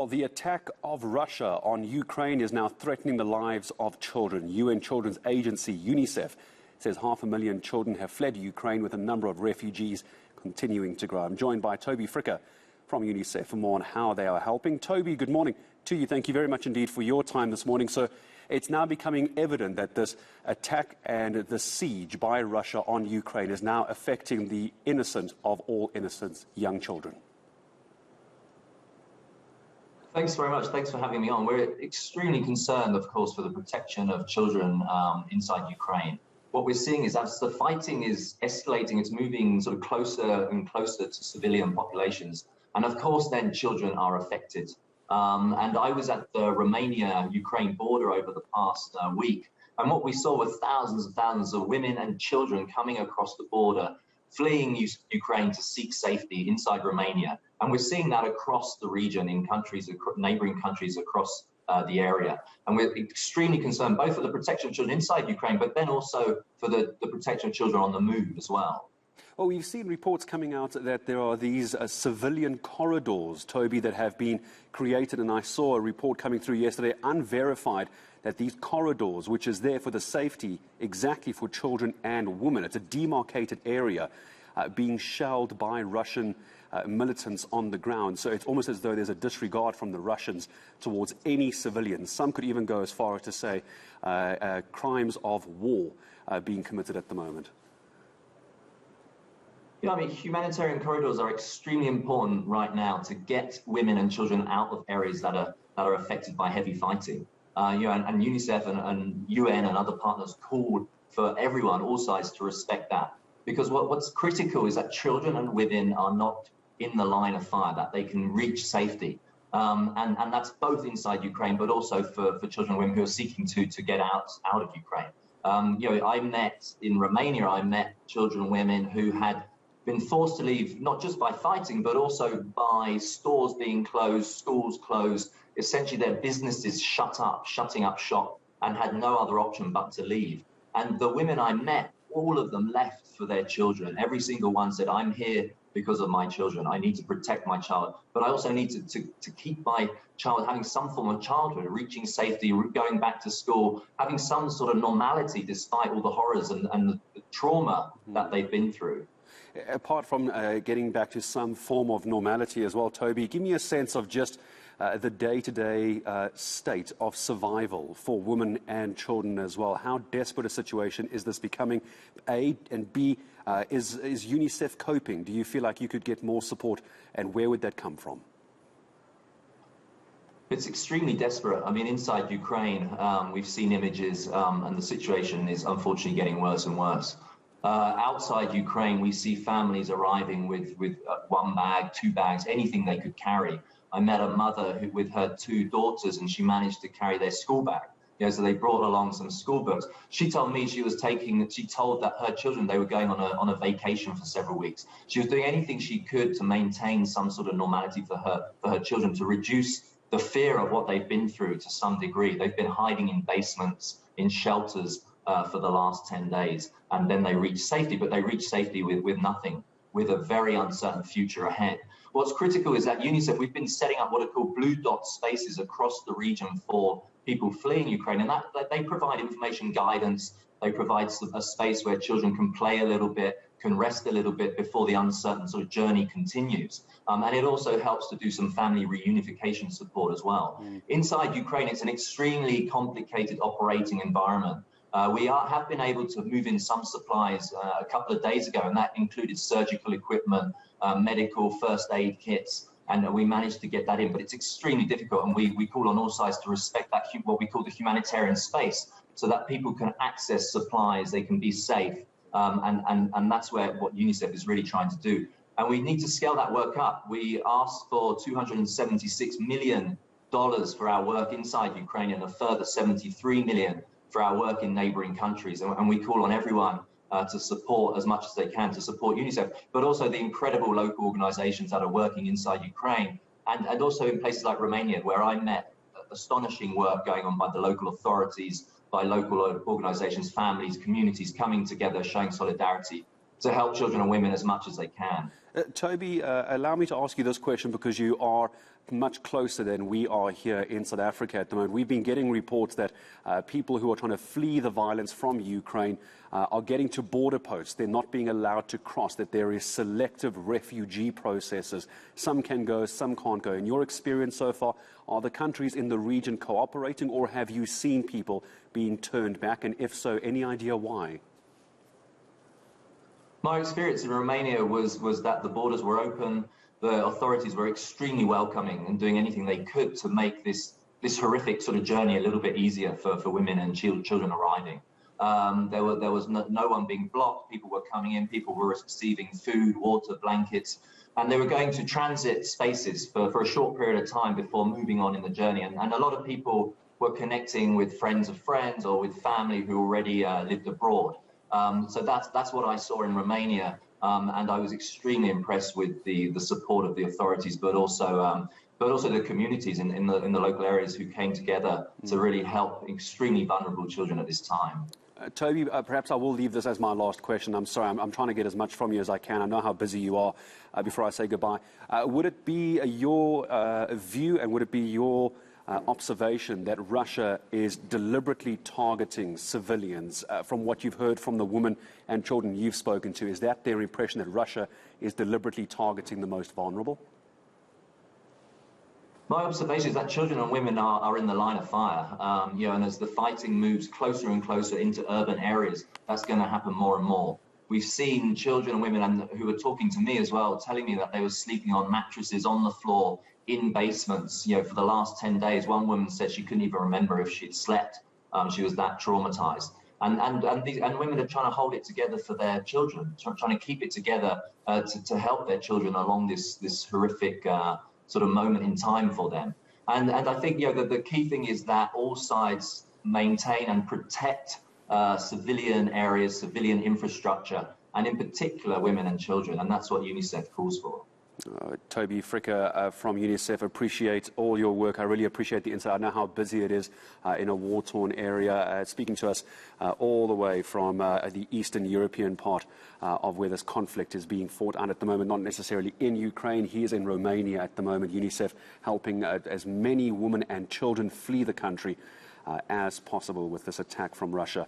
Well, the attack of Russia on Ukraine is now threatening the lives of children. UN Children's Agency, Unicef, says 500,000 children have fled Ukraine, with a number of refugees continuing to grow. I'm joined by Toby Fricker from Unicef for more on how they are helping. Toby, good morning to you. Thank you very much indeed for your time this morning. So it's now becoming evident that this attack and the siege by Russia on Ukraine is now affecting the innocent of all innocent, young children. Thanks very much. Thanks for having me on. We're extremely concerned, of course, for the protection of children inside Ukraine. What we're seeing is as the fighting is escalating, it's moving sort of closer and closer to civilian populations. And of course, then children are affected. And I was at the Romania-Ukraine border over the past week. And what we saw were thousands and thousands of women and children coming across the border, fleeing Ukraine to seek safety inside Romania. And we're seeing that across the region in countries, neighboring countries across the area. And we're extremely concerned both for the protection of children inside Ukraine, but then also for the protection of children on the move as well. Well, we've seen reports coming out that there are these civilian corridors, Toby, that have been created. And I saw a report coming through yesterday, unverified, that these corridors, which is there for the safety exactly for children and women, it's a demarcated area being shelled by Russian militants on the ground. So it's almost as though there's a disregard from the Russians towards any civilians. Some could even go as far as to say crimes of war being committed at the moment. Yeah, I mean, humanitarian corridors are extremely important right now to get women and children out of areas that are affected by heavy fighting. And UNICEF and UN and other partners called for everyone, all sides, to respect that. Because what's critical is that children and women are not in the line of fire, that they can reach safety. And that's both inside Ukraine, but also for children and women who are seeking to get out of Ukraine. I met in Romania, I met children and women who had been forced to leave, not just by fighting, but also by stores being closed, schools closed, essentially their businesses shutting up shop, and had no other option but to leave. And the women I met, all of them left for their children. Every single one said, I'm here because of my children. I need to protect my child, but I also need to keep my child having some form of childhood, reaching safety, going back to school, having some sort of normality despite all the horrors and the trauma that they've been through. Apart from getting back to some form of normality as well, Toby, give me a sense of just the day-to-day state of survival for women and children as well. How desperate a situation is this becoming? A, and B, is UNICEF coping? Do you feel like you could get more support, and where would that come from? It's extremely desperate. I mean, inside Ukraine, we've seen images, and the situation is unfortunately getting worse and worse. Outside Ukraine, we see families arriving with one bag, two bags, anything they could carry. I met a mother with her two daughters, and she managed to carry their school bag. So they brought along some school books. She told me she told that her children, they were going on a vacation for several weeks. She was doing anything she could to maintain some sort of normality for her children, to reduce the fear of what they've been through to some degree. They've been hiding in basements, in shelters for the last 10 days, and then they reach safety, but they reach safety with nothing, with a very uncertain future ahead. What's critical is that UNICEF, we've been setting up what are called blue dot spaces across the region for people fleeing Ukraine, and that they provide information guidance. They provide a space where children can play a little bit, can rest a little bit before the uncertain sort of journey continues. And it also helps to do some family reunification support as well. Inside Ukraine, it's an extremely complicated operating environment. We have been able to move in some supplies a couple of days ago, and that included surgical equipment, medical first aid kits, and we managed to get that in. But it's extremely difficult, and we call on all sides to respect that, what we call the humanitarian space, so that people can access supplies, they can be safe, and that's what UNICEF is really trying to do. And we need to scale that work up. We asked for $276 million for our work inside Ukraine, and a further $73 million for our work in neighboring countries. And we call on everyone to support as much as they can to support UNICEF, but also the incredible local organizations that are working inside Ukraine, and also in places like Romania, where I met astonishing work going on by the local authorities, by local organizations, families, communities coming together, showing solidarity to help children and women as much as they can. Toby, allow me to ask you this question, because you are much closer than we are here in South Africa at the moment. We've been getting reports that people who are trying to flee the violence from Ukraine are getting to border posts. They're not being allowed to cross, that there is selective refugee processes. Some can go, some can't go. In your experience so far, are the countries in the region cooperating, or have you seen people being turned back? And if so, any idea why? My experience in Romania was that the borders were open, the authorities were extremely welcoming and doing anything they could to make this horrific sort of journey a little bit easier for women and children arriving. There was no one being blocked. People were coming in, people were receiving food, water, blankets, and they were going to transit spaces for a short period of time before moving on in the journey. And a lot of people were connecting with friends of friends or with family who already lived abroad. So that's what I saw in Romania, and I was extremely impressed with the support of the authorities, but also the communities in the local areas who came together to really help extremely vulnerable children at this time. Toby, perhaps I will leave this as my last question. I'm sorry, I'm trying to get as much from you as I can. I know how busy you are before I say goodbye. Would it be your view, and would it be your observation that Russia is deliberately targeting civilians? From what you've heard from the women and children you've spoken to, is that their impression, that Russia is deliberately targeting the most vulnerable? My observation is that children and women are in the line of fire, and as the fighting moves closer and closer into urban areas, that's going to happen more and more. We've seen children and women who were talking to me as well, telling me that they were sleeping on mattresses on the floor in basements, for the last 10 days. One woman said she couldn't even remember if she'd slept. She was that traumatized. And women are trying to hold it together for their children, trying to keep it together to help their children along this horrific sort of moment in time for them. And I think the key thing is that all sides maintain and protect civilian areas, civilian infrastructure, and in particular women and children, and that's what Unicef calls for. Toby Fricker from Unicef, appreciate all your work. I really appreciate the insight. I know how busy it is in a war-torn area. Speaking to us all the way from the Eastern European part of where this conflict is being fought out at the moment, not necessarily in Ukraine. He is in Romania at the moment. Unicef helping as many women and children flee the country as possible with this attack from Russia.